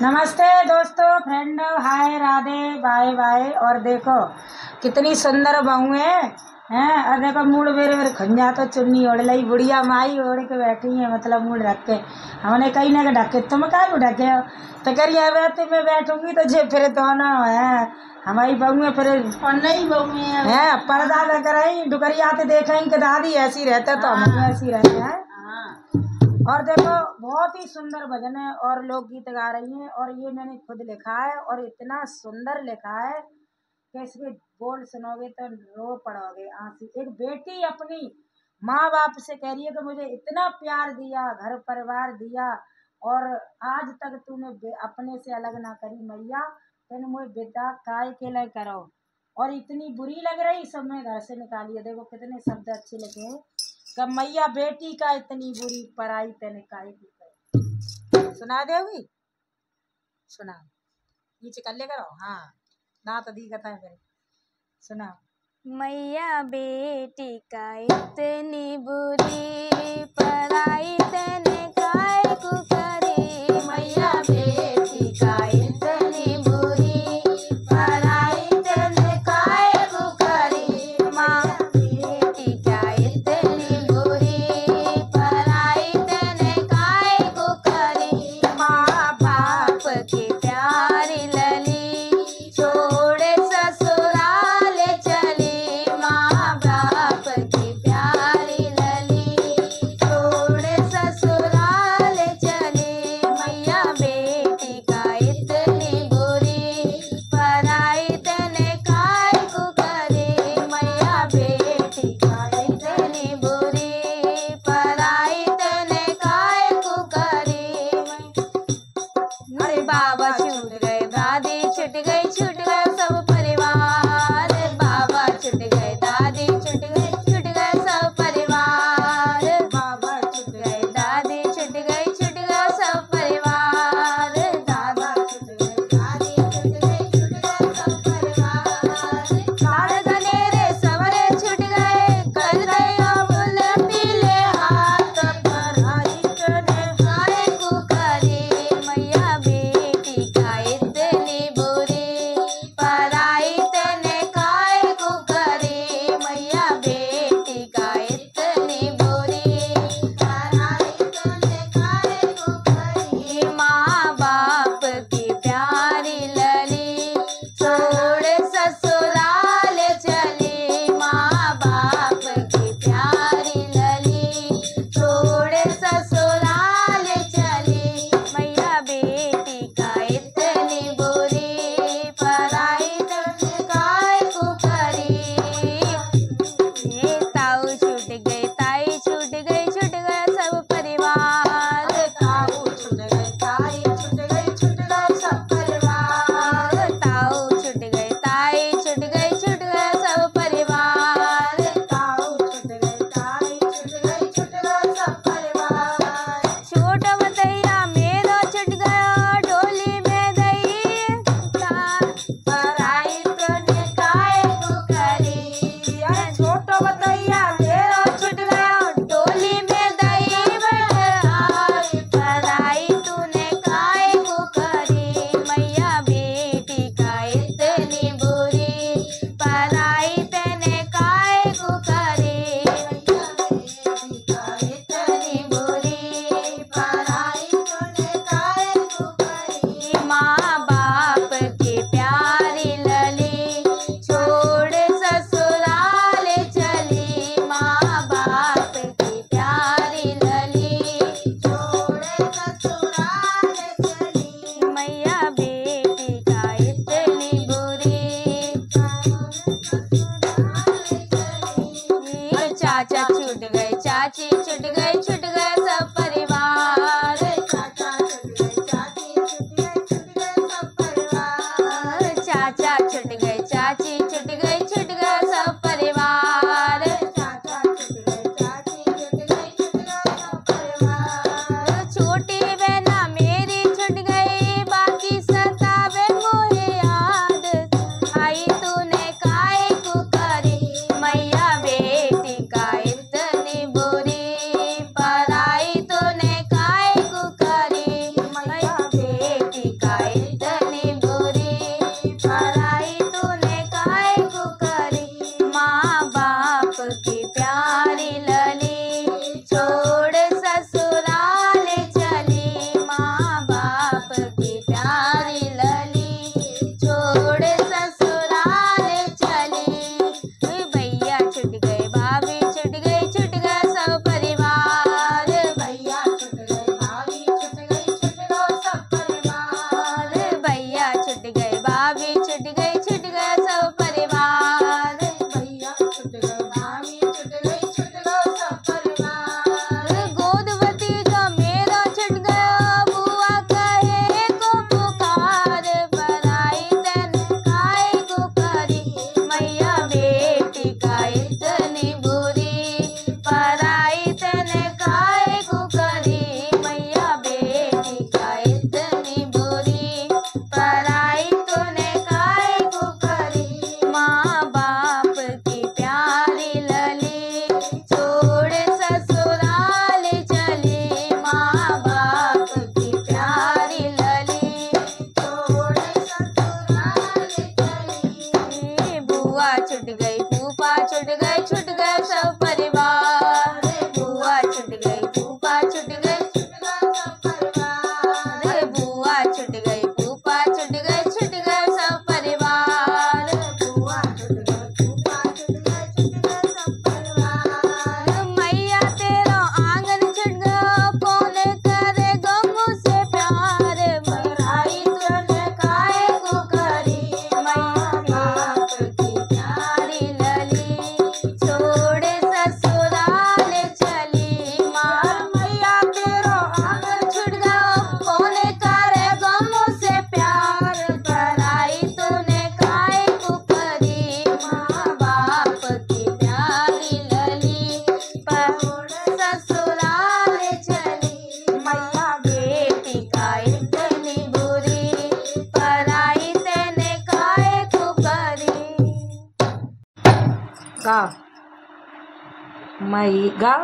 नमस्ते दोस्तों, फ्रेंड, हाय, Radhe, bye bye. और देखो कितनी सुंदर बहू हैं। और देखो मूड बेरे बेरे खंजा तो चुन्नी ओढ़ ली, बुढ़िया माई ओढ़ के बैठी है, मतलब मूड रख के। हमने कहीं ना ढके, तुम क्या ढके हो? तो करिए बैठे, मैं बैठूंगी तो जे फिर दोनों है हमारी बहू है, फिर और नहीं बहू है पर्दा न कराई डुकरिया तो देखेंगे कि दादी ऐसी रहते तो हम भी ऐसी रहते हैं। और देखो बहुत ही सुंदर भजन है और लोकगीत गा रही हैं, और ये मैंने खुद लिखा है और इतना सुंदर लिखा है कि इसके बोल सुनोगे तो रो पड़ोगे आंसू। एक बेटी अपनी माँ बाप से कह रही है कि मुझे इतना प्यार दिया, घर परिवार दिया, और आज तक तूने अपने से अलग ना करी मैया, तेने मुझे बेटा काय के लिए करो। और इतनी बुरी लग रही, सब में घर से निकालिए। देखो कितने शब्द अच्छे लिखे हैं कि मैया बेटी का इतनी बुरी पराई तेने काय की करी। सुना दोगी? सुना नीचे कर ले करो। हाँ ना तो दी कथा है फिर सुना। मैया बेटी का इतनी बुरी पराई तेने काय को करी। मैया बेटी का इतनी बुरी पराई तेने काय को करी। माँ बेटी का इतनी बुरी पराई तेने काय को करी। माँ बाप की प्यारी लली छोड़े ससुराल चली। माँ बाप की प्यारी लली छोड़े ससुराल चली। मैया बेटी का इतनी बुरी पराई तेने काय को करी। मैया बेटी का इतनी बुरी पराई तेने काय को करी। अरे बाबा छूट गए, दादी छूट गई सब परिवार। बाबा छूट गए, दादी छूट गए सब परिवार। बाबा छूट गए, दादी छूट गई सब परिवार। दादा छूट गए, दादी छूट गए सब परिवार। लाड़ गनेरे सवरे छूट गए, कर दया फूल पीले हाथ पर हरी चने काय को करी। मैया बेटी का इतनी बुरी पराई तेने काय को करी। मैया बेटी का इतनी बुरी पराई तेने काय को करी। माँ बाप की प्यारी लली छोड़ ससुराल चली। माँ बाप की प्यारी लली छोड़ ससुराल चली। मैया बेटी का इतनी बुरी पराई तेने काय को करी। ये ताऊ छूट गए, ताई छूट गया सब परिवार। ताऊ छूट गए, ताई छूट गए सब परिवार। ताऊ छूट गए, ताई छूट गया सब परिवार। ताऊ छूट गए, ताई छूट गए सब परिवार। छोटा बतैया मेरा छूट गया डोली में दही पराई तेने काय को करी। अरे छोटो बतैया मेरा छूट गया डोली में दही पराई तूने काय को करी। मैया बेटी का इतनी बुरी पराई तेने काय को करी। मैया बेटी का इतनी बुरी पराई तूने काय को करी। माँ बाप की प्यारी लली छोड़ ससुराल चली। माँ बाप की प्यारी लली छोड़ ससुराल चली। मैया बेटी का इतनी बुरी चाचा छूट गए, चाची छूट गए सब परिवार। चाचा छूट गए, चाची छूट गए सब परिवार। चाचा छूट गए, चाची छूट गए सब परिवार। चाचा छूट गए, चाची छूट गए सब परिवार। छोटी बहना मेरी छूट गई, बाकी सतावे मोहे याद। आई तूने काय को करी। मैया बेटी का इतनी बुरी पराई तूने काय को करी। मैया बेटी का की प्यारी लली छोड़ ससुराल चली। भैया छुट गए भाभी छुट गए सब परिवार। भैया छुट गए भाभी छुट गए सब परिवार। भैया छुट गए भाभी छुट गए सब परिवार। भैया छुट गए भाभी छुट गए सब परिवार। गोदवती जो मेरा छुट गया बुआ कहे को पुकार। पराई तन खाए को करी मैया बेटी का इतनी बुरी। पराई तन खाए को करी मैया बेटी का इतनी बुरी। पराई तूने खाए को करी माँ बाप की प्यारी लली छोड़ ससुराल चली। माँ बाप की प्यारी लली छोड़ ससुराल चली। बुआ छुट गई फूफा छुट गए सब परिवार। बुआ छुट गई फूफा छुट गए सब परिवार। बुआ छुट गई फूफा छुट गए सब परिवार। बुआ छुट गई फूफा छुट गए सब परिवार। मैया तेरा आंगन छुट गया कौन करे गम से प्यार। पराई तूने खाए को करी मैया बाप की प्यारी लली छोड़ ससुराल चली। माँ मैया तेरा आंगन छुट गया कौन करे गम से प्यार। पराई तूने खाए को करी माँ बाप की प्यारी लली छोड़ ससुराल चली। मैया बेटी का इतनी बुरी। पराई तेने खाए को करी। गा मई गा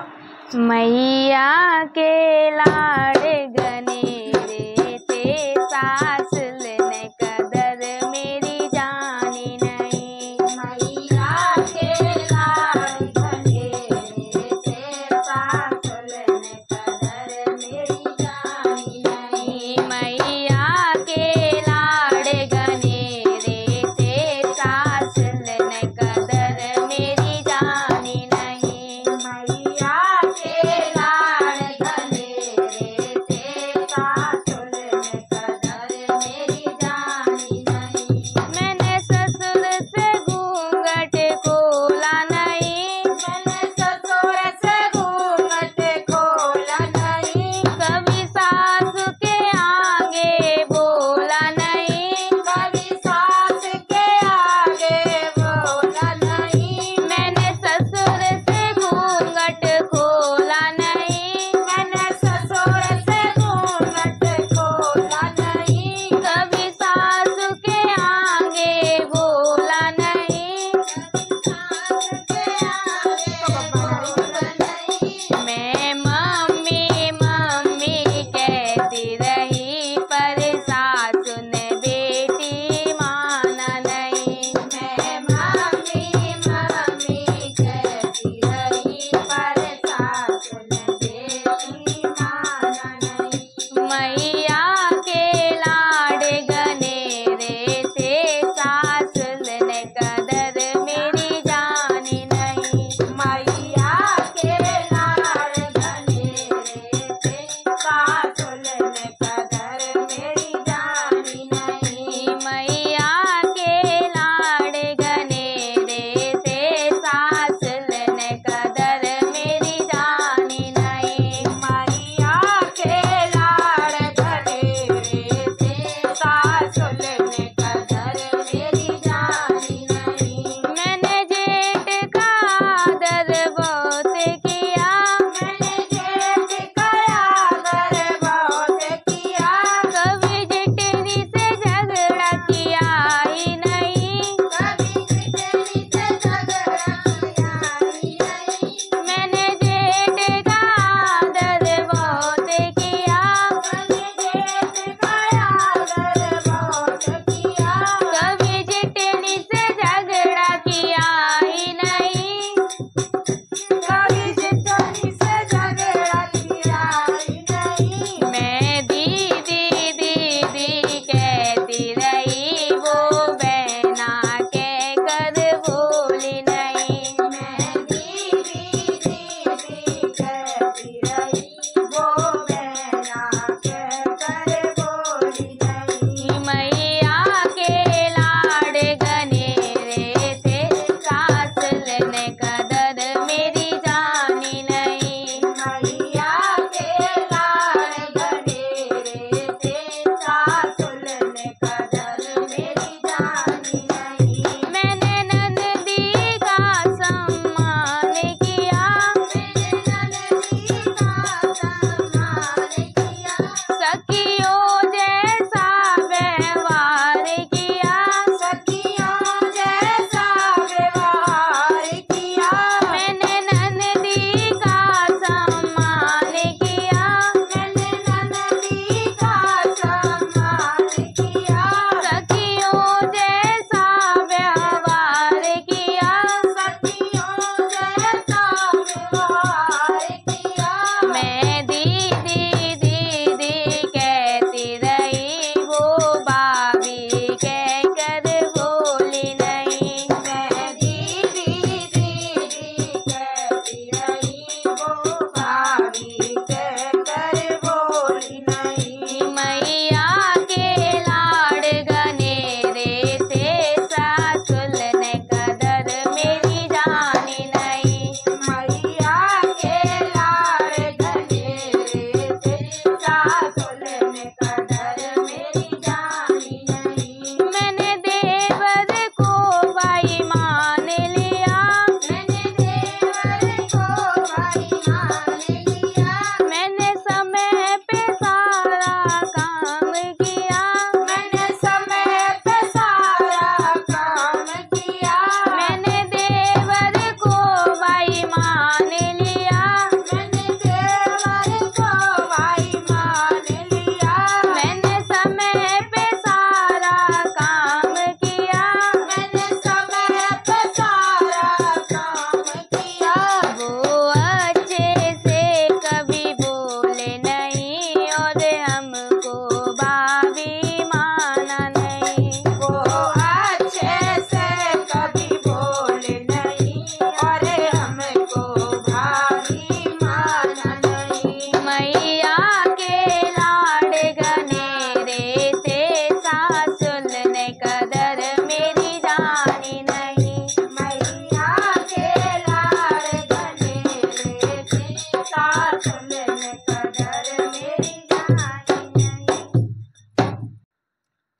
मैया के लाड़ गनेरे थे सास लेने कदर मेरी जानी नहीं। मैया के लाड़ गनेरे थे सास लेने कदर मेरी जानी नहीं। मैया के लाड़ गनेरे थे सास लेने कदर मेरी जानी नहीं। मैया के लाड़ गनेरे थे सास लेने कदर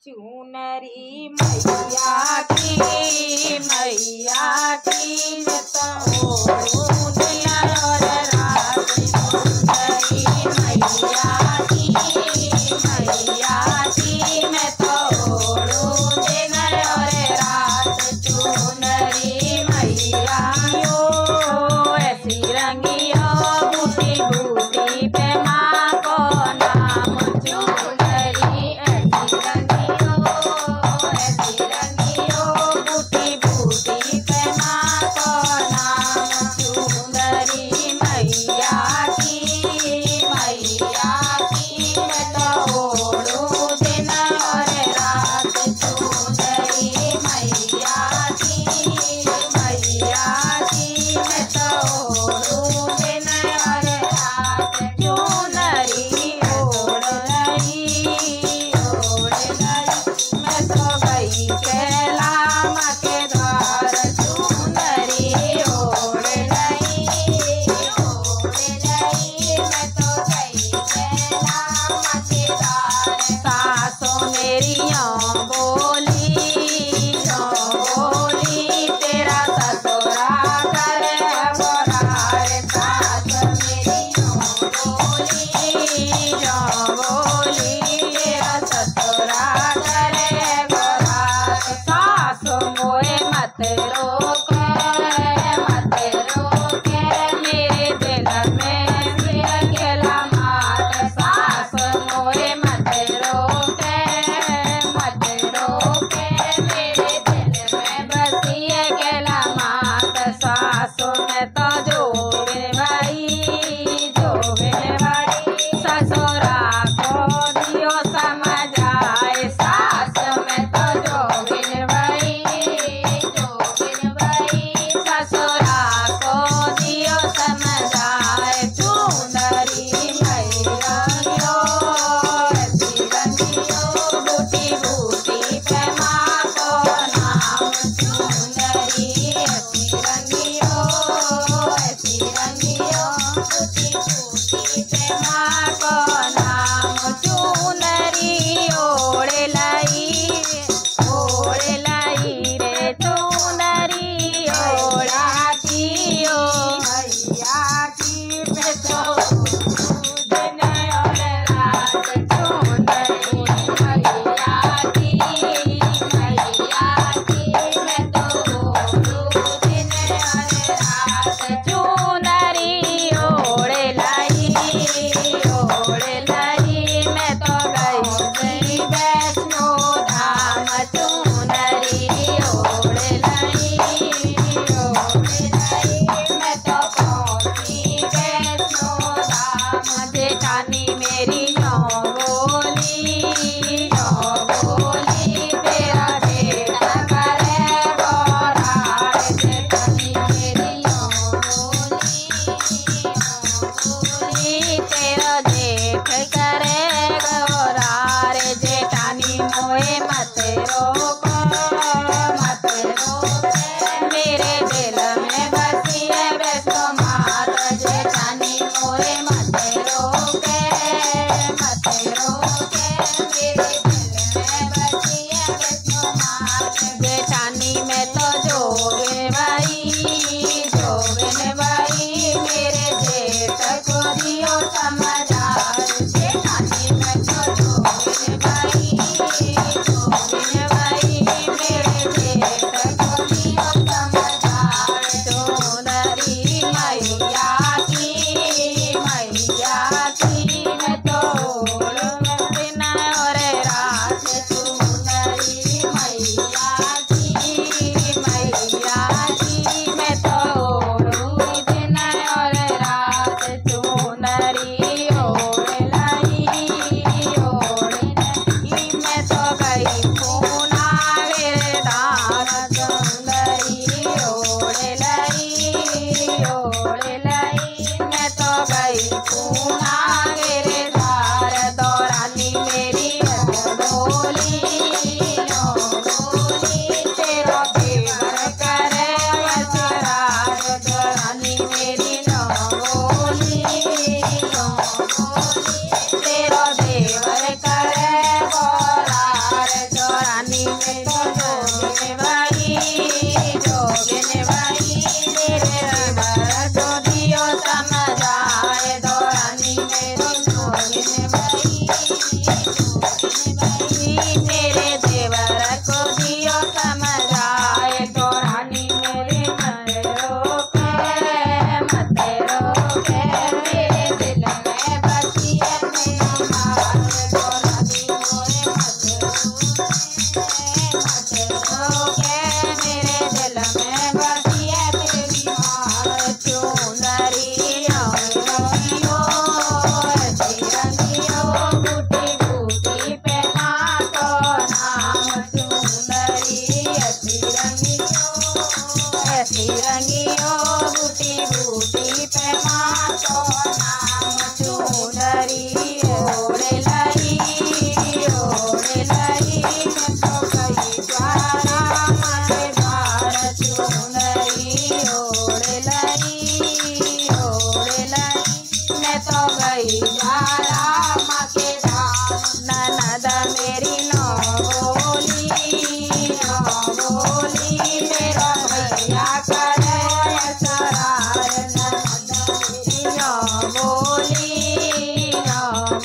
चुनरी मैया की तो दिन और रात चुनरी मैया की मैं तो ओढ़ूं दिन और रात चुनरी मैया ओ ऐसी रंगियो बूटी बूटी पे माँ को नाम चुनरी ऐसी रंगियो बूटी बूटी पे माँ को नाम चुनरी मैया की मैं तो ओढ़ूं दिन और रात चुनरी मैया की मैं तो ओढ़ूं दिन और रात चुनरी ओढ़ रही मैं तो गई कैलाम के द्वार चुनरी ओढ़ रही मैं तो गई कैलाम के द्वार सासों मेरियों बोली तेरा ससुरा करे बोरार सास मेरियों बोली तेरा ससुरा करे बोरार सास मोए मत रोके मेरे दिल में सिर अकेला मात सास मोए मत रोके मेरे दिल में बसी अकेला मात सास में तो जोगे भाई ससुरा को दियो समझ आए सास में तो जोगिन भाई ससुरा को दियो समझ आए चुनरी मैया बूटी बूटी पे माँ को नाम चुनरी ऐसी रंगियो बूटी बूटी पे माँ को नाम चुनरी ओढ़ लाई रे चुनरी ओढ़ाती ओ मैया की मैं तो दिन और रात चुनरी मैया की मैं तो ओढ़ूं दिन और रात चुनरी ओढ़ लाई मैं तो गई वैष्णो धाम चुनरी ओढ़ लाई मैं तो पहुंची वैष्णो धाम जेठानी मेरी बोली तेरा बेटा करे बोरार जेठानी मेरी बोली तेरा जेठ करे गौरार जेठानी मोए मत रोको मेरे दिल में बसी है वैष्णो मात जेठानी मोए मत रोके मेरे दिल में बसी है वैष्णो मात जेठानी में तो जोगे भाई मेरे जेठ को दियो समझार जेठानी में तो जोगे भाई मेरे जेठ को दियो समझार चुनरी मैया की मैं तो ओढ़ूं दिन और रात चुनरी मैया की मैं तो ओढ़ूं दिन और रात चुनरी ओढ़ लाई मैं तो गई पूना गिरधार चुनरी ओढ़ लाई मैं तो गई पूना गिरधार दौरानी मेरी बोली तेरा देवर करे वसरार दौरानी मेरी बोली तेरा देवर करे बोरार लई मेरे देवर को दियो समझाए तो रानी मेरी मत रोके मेरे दिल में बसी है मेरी मार तो रानी मोरे मत रोके मेरे दिल में बसी है तेरी मार चुनरी रंगियो बूटी बूटी पे तो नाम चुनरी ऐसी रंगियो बूटी बूटी पे तो नाम चुनरी ओढ़े लई मैं तो गई द्वारा मारे द्वार चुनरी ओढ़े लई मैं तो गई द्वारा माँ के धाम ननद मेरी नौ बोली मेरा भैया करे सरार ननद मेरी नौ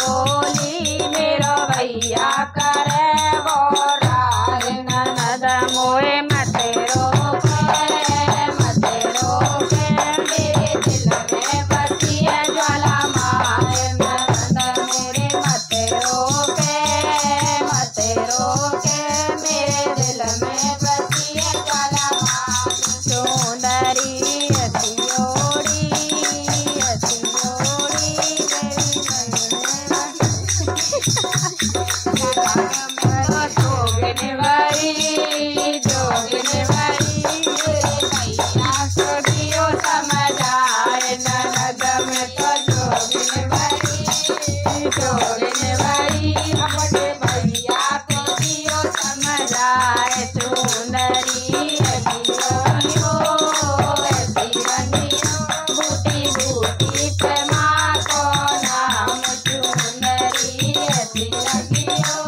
बोली मेरा भैया करे बोरार ननद मोए मत रोके मेरे दिल में बसी है ज्वाला मारे ननद मेरे मत रोके मेरे दिल में बसी है ज्वाला मार सुंदरी अतियोड़ी जोगिन भरी मेरे भैया को दियो समझाए ननद में तो जोगिन भरी अपने भैया को दियो समझाए सुंदरी रंगियो बूटी बूटी पे माँ को नाम चुनरी ऐसी रंगियो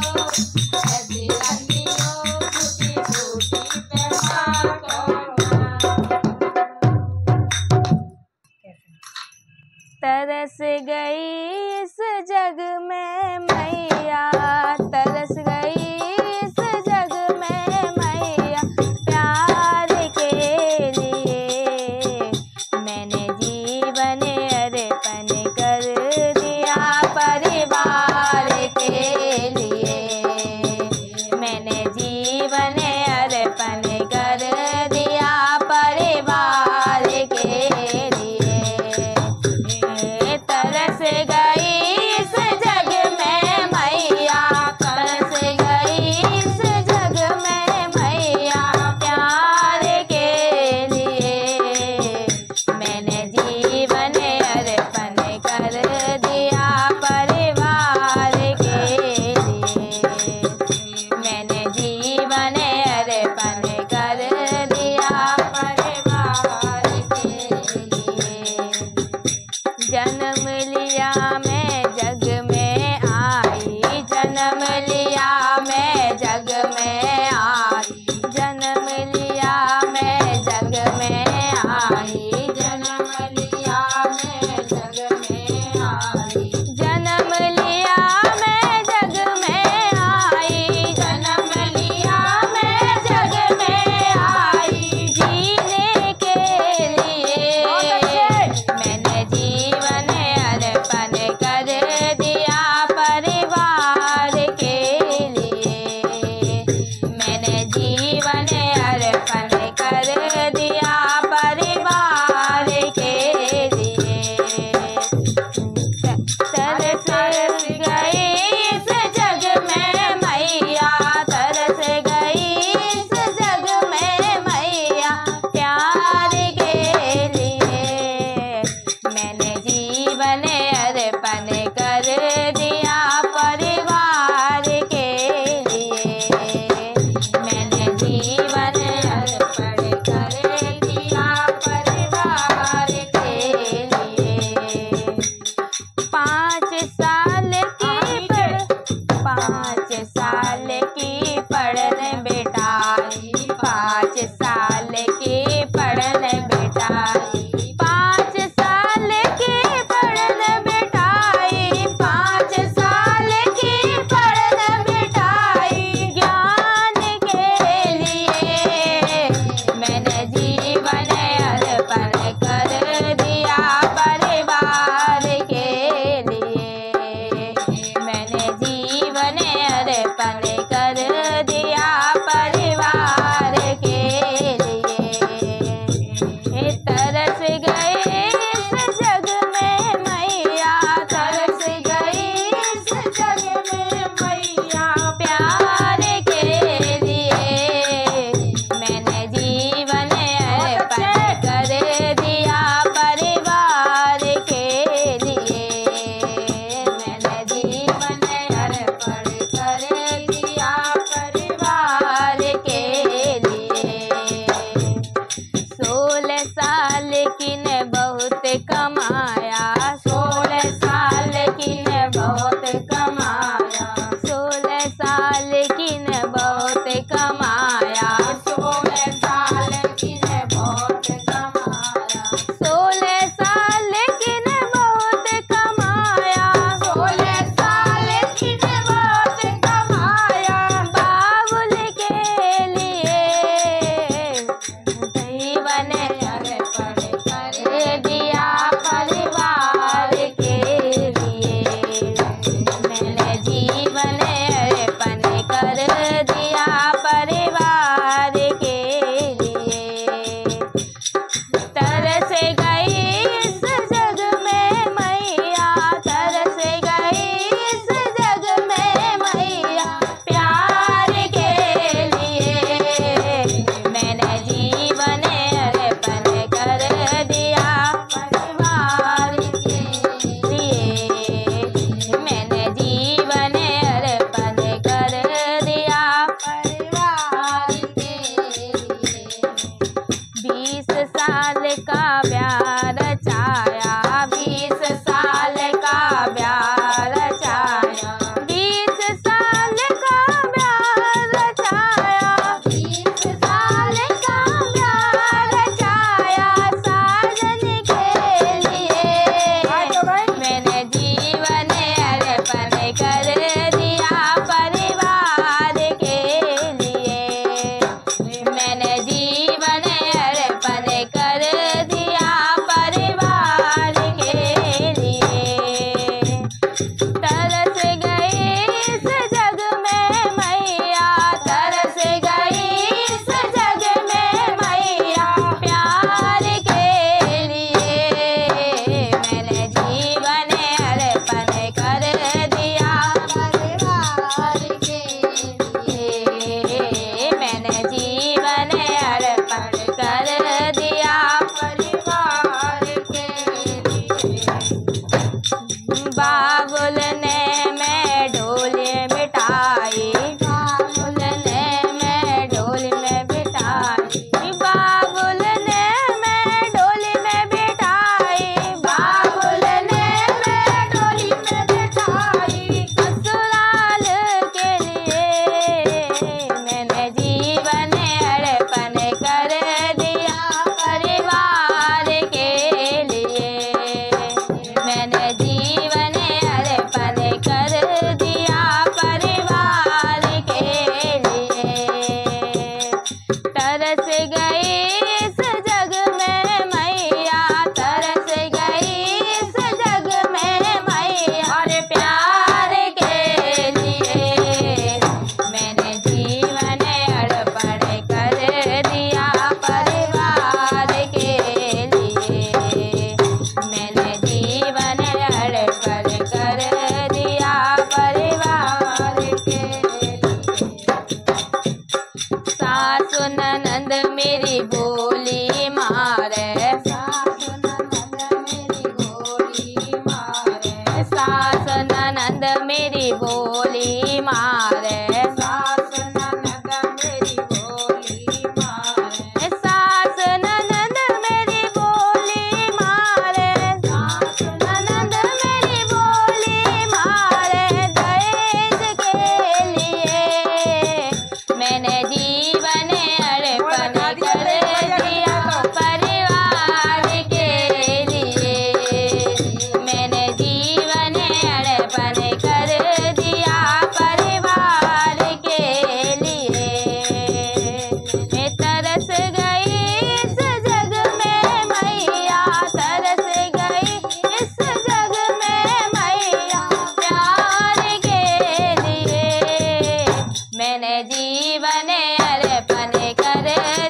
जीवन अर्पण कर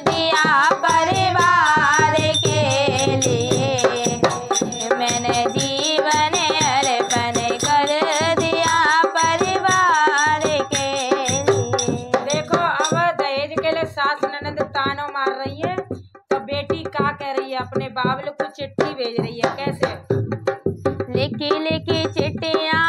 दिया परिवार के लिए, मैंने जीवन अर्पण कर दिया परिवार के लिए। देखो अब दहेज के लिए सास ननद तानो मार रही है, तो बेटी क्या कह रही है, अपने बाबल को चिट्ठी भेज रही है। कैसे? लिखी लिखी चिट्ठियाँ